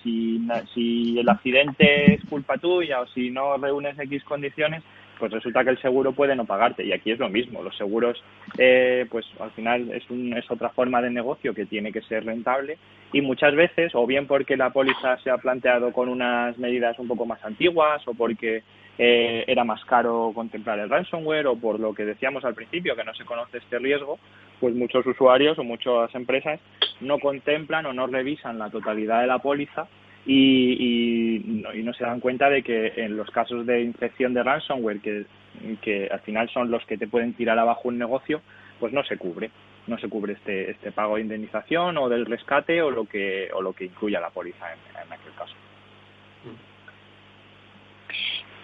si el accidente es culpa tuya o si no reúnes X condiciones, pues resulta que el seguro puede no pagarte, y aquí es lo mismo. Los seguros pues al final es otra forma de negocio que tiene que ser rentable, y muchas veces, o bien porque la póliza se ha planteado con unas medidas un poco más antiguas, o porque era más caro contemplar el ransomware, o por lo que decíamos al principio, que no se conoce este riesgo, pues muchos usuarios o muchas empresas no contemplan o no revisan la totalidad de la póliza y no se dan cuenta de que en los casos de infección de ransomware, que al final son los que te pueden tirar abajo un negocio, pues no se cubre este pago de indemnización o del rescate o lo que incluya la póliza en aquel caso.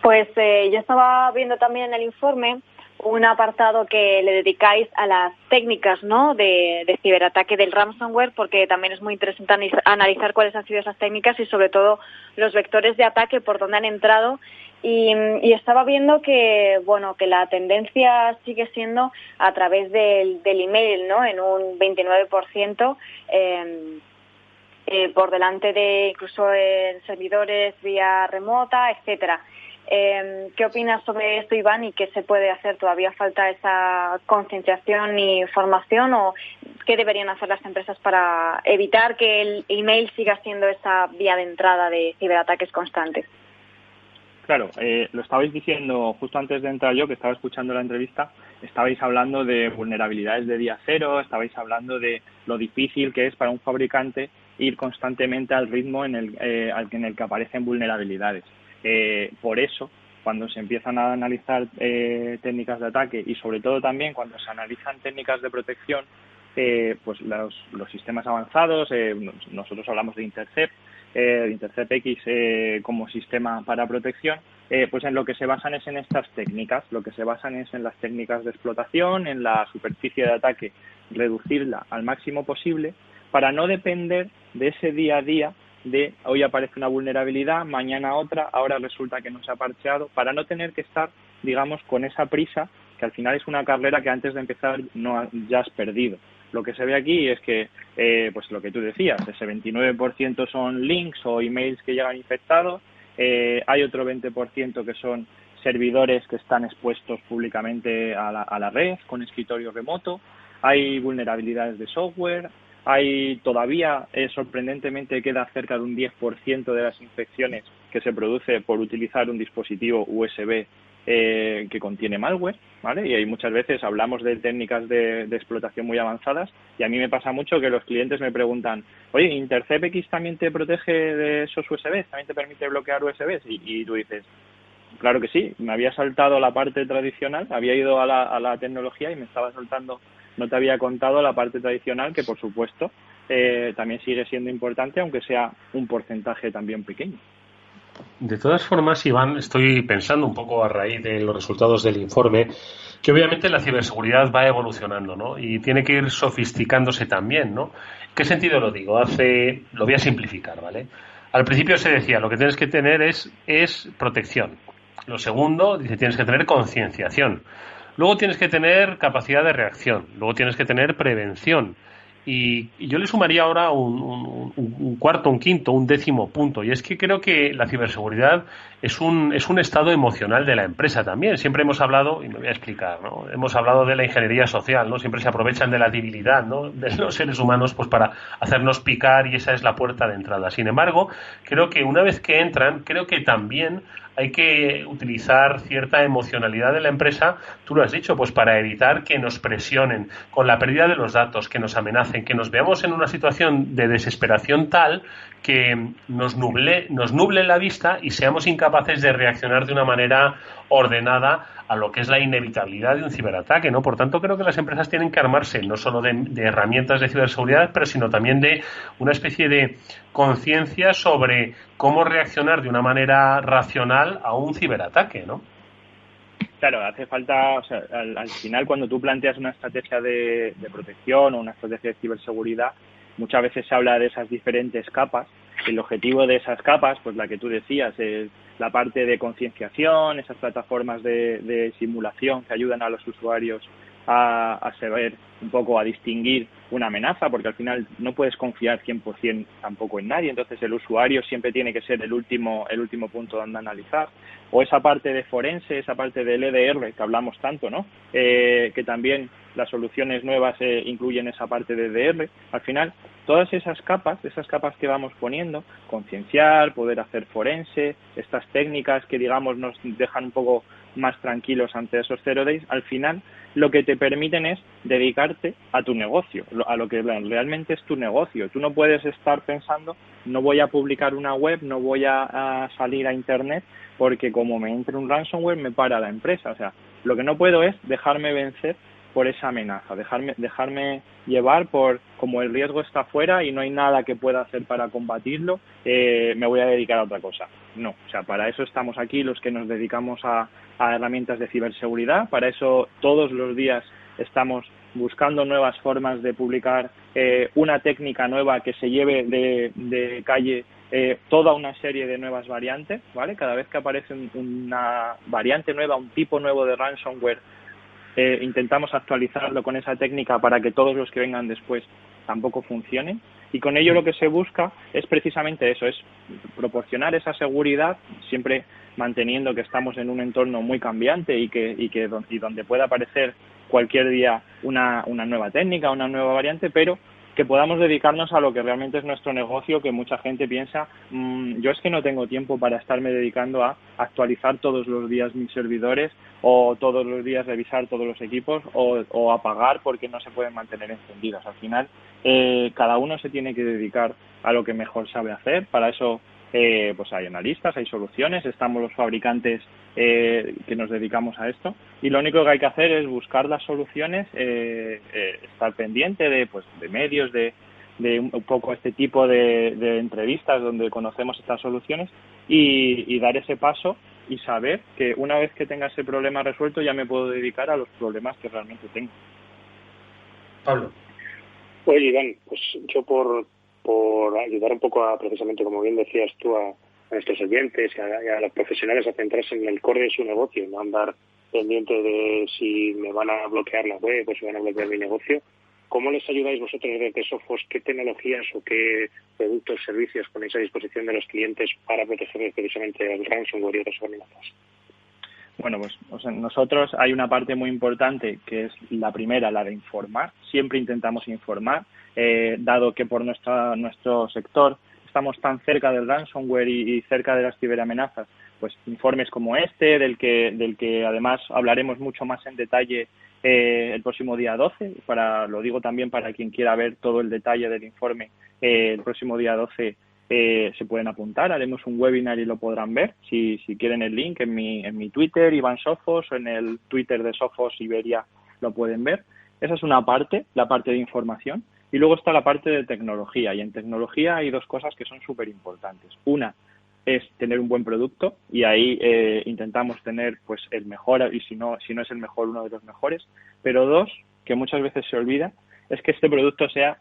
Pues yo estaba viendo también en el informe un apartado que le dedicáis a las técnicas, ¿no?, de ciberataque del ransomware, porque también es muy interesante analizar cuáles han sido esas técnicas y sobre todo los vectores de ataque por donde han entrado. Y estaba viendo que la tendencia sigue siendo a través del email, ¿no?, en un 29%, por delante de incluso en servidores vía remota, etcétera. ¿Qué opinas sobre esto, Iván, y qué se puede hacer? ¿Todavía falta esa concienciación y formación, o qué deberían hacer las empresas para evitar que el email siga siendo esa vía de entrada de ciberataques constantes? Claro, lo estabais diciendo justo antes de entrar yo, que estaba escuchando la entrevista, estabais hablando de vulnerabilidades de día cero, estabais hablando de lo difícil que es para un fabricante ir constantemente al ritmo en el que aparecen vulnerabilidades. Por eso, cuando se empiezan a analizar técnicas de ataque y sobre todo también cuando se analizan técnicas de protección, pues los sistemas avanzados, nosotros hablamos de Intercept X como sistema para protección, pues en lo que se basan es en estas técnicas, lo que se basan es en las técnicas de explotación, en la superficie de ataque, reducirla al máximo posible para no depender de ese día a día de hoy aparece una vulnerabilidad, mañana otra, ahora resulta que no se ha parcheado, para no tener que estar, digamos, con esa prisa, que al final es una carrera que antes de empezar ya has perdido. Lo que se ve aquí es que, pues lo que tú decías, ese 29% son links o emails que llegan infectados, hay otro 20% que son servidores que están expuestos públicamente a la red con escritorio remoto, hay vulnerabilidades de software, hay todavía, sorprendentemente, queda cerca de un 10% de las infecciones que se produce por utilizar un dispositivo USB que contiene malware, ¿vale? Y hay muchas veces hablamos de técnicas de explotación muy avanzadas y a mí me pasa mucho que los clientes me preguntan, oye, ¿IntercepX también te protege de esos USBs? ¿También te permite bloquear USBs? Y tú dices, claro que sí, me había saltado la parte tradicional, había ido a la tecnología y me estaba saltando, no te había contado la parte tradicional que, por supuesto, también sigue siendo importante, aunque sea un porcentaje también pequeño. De todas formas, Iván, estoy pensando un poco a raíz de los resultados del informe que obviamente la ciberseguridad va evolucionando, ¿no? Y tiene que ir sofisticándose también, ¿no? ¿En qué sentido lo digo? Lo voy a simplificar, ¿vale? Al principio se decía, lo que tienes que tener es protección. Lo segundo, dice, tienes que tener concienciación. Luego tienes que tener capacidad de reacción. Luego tienes que tener prevención. Y yo le sumaría ahora un cuarto, un quinto, un décimo punto. Y es que creo que la ciberseguridad es un estado emocional de la empresa también. Siempre hemos hablado, y me voy a explicar, ¿no? Hemos hablado de la ingeniería social, ¿no? Siempre se aprovechan de la debilidad, ¿no?, de los seres humanos, pues para hacernos picar, y esa es la puerta de entrada. Sin embargo, creo que una vez que entran, creo que también hay que utilizar cierta emocionalidad de la empresa, tú lo has dicho, pues para evitar que nos presionen con la pérdida de los datos, que nos amenacen, que nos veamos en una situación de desesperación tal que nos nuble la vista y seamos incapaces de reaccionar de una manera ordenada a lo que es la inevitabilidad de un ciberataque, ¿no? Por tanto, creo que las empresas tienen que armarse no solo de herramientas de ciberseguridad, pero sino también de una especie de conciencia sobre cómo reaccionar de una manera racional a un ciberataque, ¿no? Claro, hace falta, o sea, al final, cuando tú planteas una estrategia de protección o una estrategia de ciberseguridad, muchas veces se habla de esas diferentes capas. El objetivo de esas capas, pues la que tú decías, es la parte de concienciación, esas plataformas de simulación que ayudan a los usuarios a saber un poco, a distinguir una amenaza, porque al final no puedes confiar 100% tampoco en nadie, entonces el usuario siempre tiene que ser el último punto donde analizar. O esa parte de forense, esa parte del EDR que hablamos tanto, ¿no? Que también las soluciones nuevas incluyen esa parte de EDR. Al final, todas esas capas que vamos poniendo, concienciar, poder hacer forense, estas técnicas que, digamos, nos dejan un poco más tranquilos ante esos 0 days, al final lo que te permiten es dedicarte a tu negocio, a lo que realmente es tu negocio. Tú no puedes estar pensando, no voy a publicar una web, no voy a salir a internet, porque como me entre un ransomware me para la empresa. O sea, lo que no puedo es dejarme vencer por esa amenaza, dejarme llevar por como el riesgo está fuera y no hay nada que pueda hacer para combatirlo, me voy a dedicar a otra cosa. No, o sea, para eso estamos aquí los que nos dedicamos a herramientas de ciberseguridad, para eso todos los días estamos buscando nuevas formas de publicar una técnica nueva que se lleve de calle toda una serie de nuevas variantes, ¿vale? Cada vez que aparece una variante nueva, un tipo nuevo de ransomware, intentamos actualizarlo con esa técnica para que todos los que vengan después tampoco funcionen, y con ello lo que se busca es precisamente eso, es proporcionar esa seguridad, siempre manteniendo que estamos en un entorno muy cambiante y donde pueda aparecer cualquier día una nueva técnica, una nueva variante, pero que podamos dedicarnos a lo que realmente es nuestro negocio, que mucha gente piensa, yo es que no tengo tiempo para estarme dedicando a actualizar todos los días mis servidores, o todos los días revisar todos los equipos, o apagar porque no se pueden mantener encendidos. Al final, cada uno se tiene que dedicar a lo que mejor sabe hacer. Para eso pues hay analistas, hay soluciones, estamos los fabricantes que nos dedicamos a esto, y lo único que hay que hacer es buscar las soluciones, estar pendiente de medios, de un poco este tipo de entrevistas donde conocemos estas soluciones, y dar ese paso y saber que una vez que tenga ese problema resuelto ya me puedo dedicar a los problemas que realmente tengo. Pablo. Oye, Iván, pues yo por ayudar un poco precisamente, como bien decías tú, a nuestros oyentes y a los profesionales a centrarse en el core de su negocio y no andar pendiente de si me van a bloquear la web o si van a bloquear mi negocio, ¿cómo les ayudáis vosotros desde Sophos? ¿Qué tecnologías o qué productos, servicios ponéis a disposición de los clientes para protegerles precisamente del ransomware y otras amenazas? Bueno, pues nosotros hay una parte muy importante que es la primera, la de informar. Siempre intentamos informar, dado que por nuestro sector estamos tan cerca del ransomware y cerca de las ciberamenazas, pues informes como este, del que además hablaremos mucho más en detalle el próximo día 12, lo digo también para quien quiera ver todo el detalle del informe, el próximo día 12 se pueden apuntar, haremos un webinar y lo podrán ver, si quieren el link en mi Twitter, Iván Sofos, o en el Twitter de Sofos Iberia lo pueden ver. Esa es una parte, la parte de información, y luego está la parte de tecnología, y en tecnología hay dos cosas que son súper importantes. Una es tener un buen producto, y ahí intentamos tener pues el mejor, y si no es el mejor, uno de los mejores. Pero dos, que muchas veces se olvida, es que este producto sea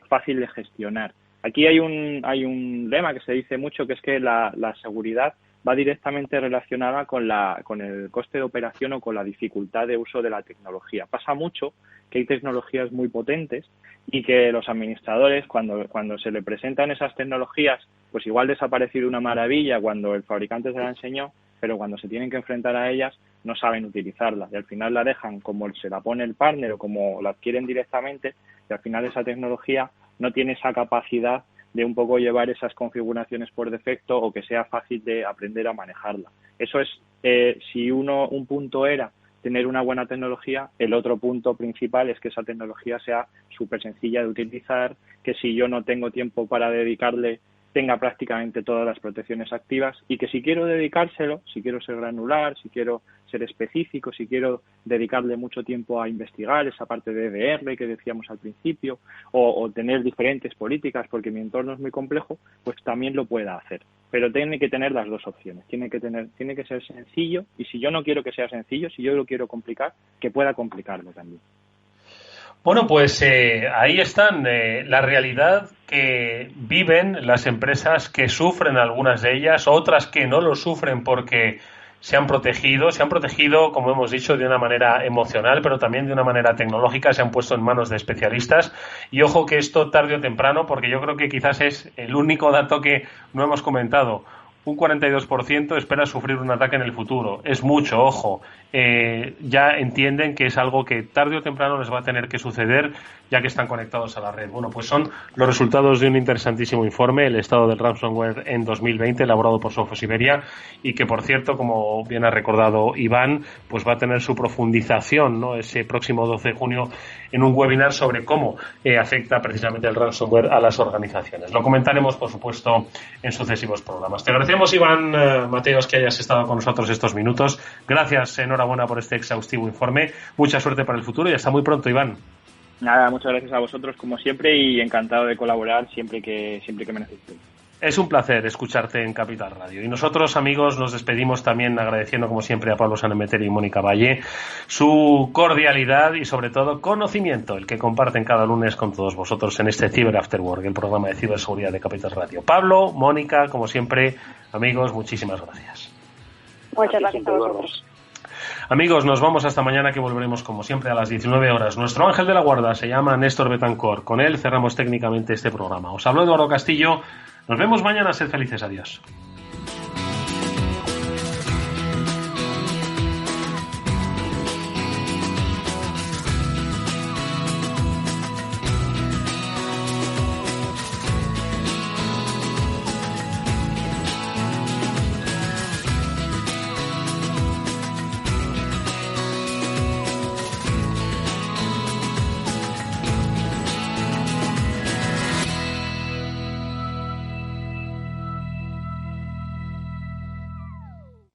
fácil de gestionar. Aquí hay un lema que se dice mucho, que es que la seguridad va directamente relacionada con el coste de operación o con la dificultad de uso de la tecnología. Pasa mucho que hay tecnologías muy potentes y que los administradores, cuando se le presentan esas tecnologías, pues igual desaparece de una maravilla cuando el fabricante se la enseñó, pero cuando se tienen que enfrentar a ellas no saben utilizarla y al final la dejan como se la pone el partner o como la adquieren directamente, y al final esa tecnología no tiene esa capacidad de un poco llevar esas configuraciones por defecto o que sea fácil de aprender a manejarla. Eso es, si un punto era tener una buena tecnología, el otro punto principal es que esa tecnología sea súper sencilla de utilizar, que si yo no tengo tiempo para dedicarle, tenga prácticamente todas las protecciones activas, y que si quiero dedicárselo, si quiero ser granular, si quiero ser específico, si quiero dedicarle mucho tiempo a investigar esa parte de EDR que decíamos al principio, o tener diferentes políticas porque mi entorno es muy complejo, pues también lo pueda hacer. Pero tiene que tener las dos opciones, tiene que ser sencillo, y si yo no quiero que sea sencillo, si yo lo quiero complicar, que pueda complicarlo también. Bueno, pues ahí están la realidad que viven las empresas que sufren, algunas de ellas, otras que no lo sufren porque se han protegido, como hemos dicho, de una manera emocional, pero también de una manera tecnológica, se han puesto en manos de especialistas. Y ojo que esto tarde o temprano, porque yo creo que quizás es el único dato que no hemos comentado, un 42% espera sufrir un ataque en el futuro. Es mucho, ojo. Ya entienden que es algo que tarde o temprano les va a tener que suceder, ya que están conectados a la red. Bueno, pues son los resultados de un interesantísimo informe, el estado del ransomware en 2020, elaborado por Sofos Iberia, y que, por cierto, como bien ha recordado Iván, pues va a tener su profundización, ¿no?, ese próximo 12 de junio en un webinar sobre cómo afecta precisamente el ransomware a las organizaciones. Lo comentaremos, por supuesto, en sucesivos programas. Te agradecemos, Iván Mateos, que hayas estado con nosotros estos minutos. Gracias, enhorabuena por este exhaustivo informe. Mucha suerte para el futuro y hasta muy pronto, Iván. Nada, muchas gracias a vosotros como siempre y encantado de colaborar siempre que me necesitéis. Es un placer escucharte en Capital Radio. Y nosotros, amigos, nos despedimos también agradeciendo, como siempre, a Pablo Sanemeterio y Mónica Valle su cordialidad y, sobre todo, conocimiento, el que comparten cada lunes con todos vosotros en este Cyber After Work, el programa de ciberseguridad de Capital Radio. Pablo, Mónica, como siempre, amigos, muchísimas gracias. Muchas gracias a vosotros. Amigos, nos vamos hasta mañana, que volveremos como siempre a las 19 horas. Nuestro ángel de la guarda se llama Néstor Betancor. Con él cerramos técnicamente este programa. Os habló Eduardo Castillo. Nos vemos mañana. Sed felices. Adiós.